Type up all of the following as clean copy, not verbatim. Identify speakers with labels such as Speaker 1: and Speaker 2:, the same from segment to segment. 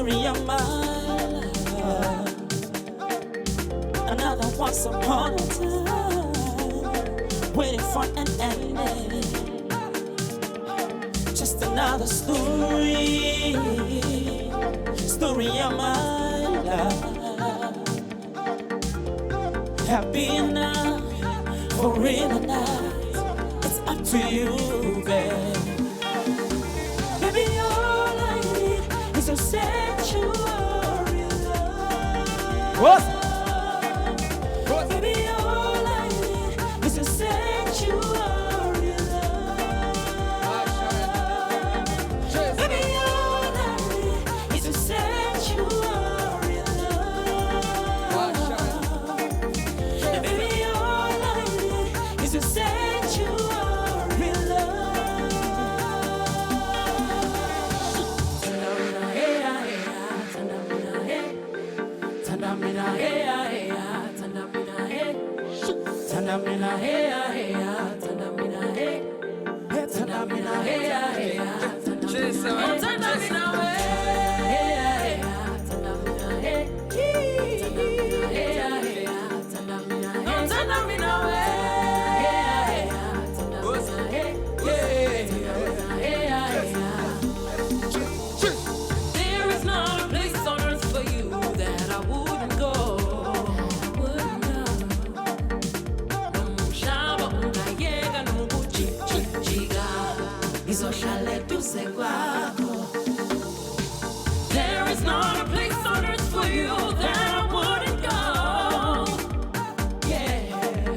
Speaker 1: story of my life. Another once upon a time, waiting for an ending. Just another story of my life. Happy enough for real or not, it's up to you, babe. Baby, all I need is a sanctuary love.
Speaker 2: What?
Speaker 1: Baby, all I need is a sanctuary love. Baby, all I need is a sanctuary love. Baby, all I need is a sanctuary love. Tandamina, hey, hey, tandamina, hey. Tandamina, hey, hey, tandamina, hey. Tandamina, hey, hey, tandamina, there is not a place on earth for you that I wouldn't go. There is not a place on earth for you that I wouldn't go. Yeah.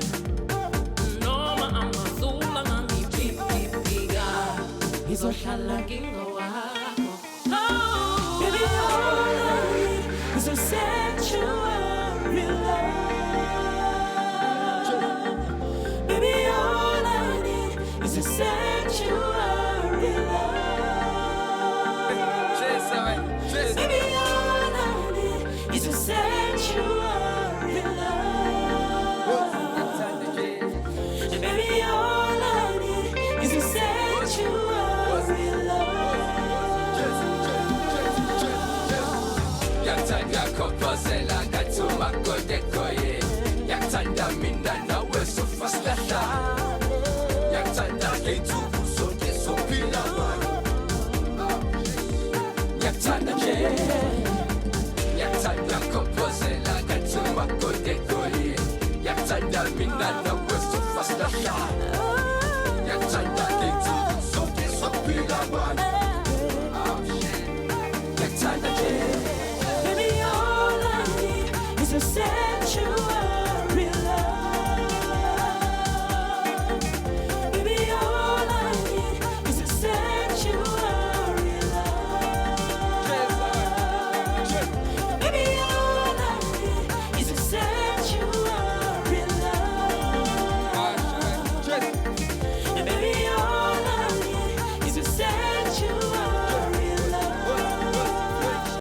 Speaker 1: No, I'm a soul, I'm piga. Izoshala kingo wako. Oh, baby, all I need is a sanctuary love. Baby, all I need is a sanctuary love. Baby, all I need is a sanctuary love. Baby, all I need is a sanctuary love.
Speaker 3: Yaktanda kopozela gatuma kodekoye. Yaktanda minda nawe sofastata. Yaktanda ketu usoke sopila wano. Yaktanda je. Yaktanda kopozela gatuma kodekoye. Yaktanda minda nawe sofastata.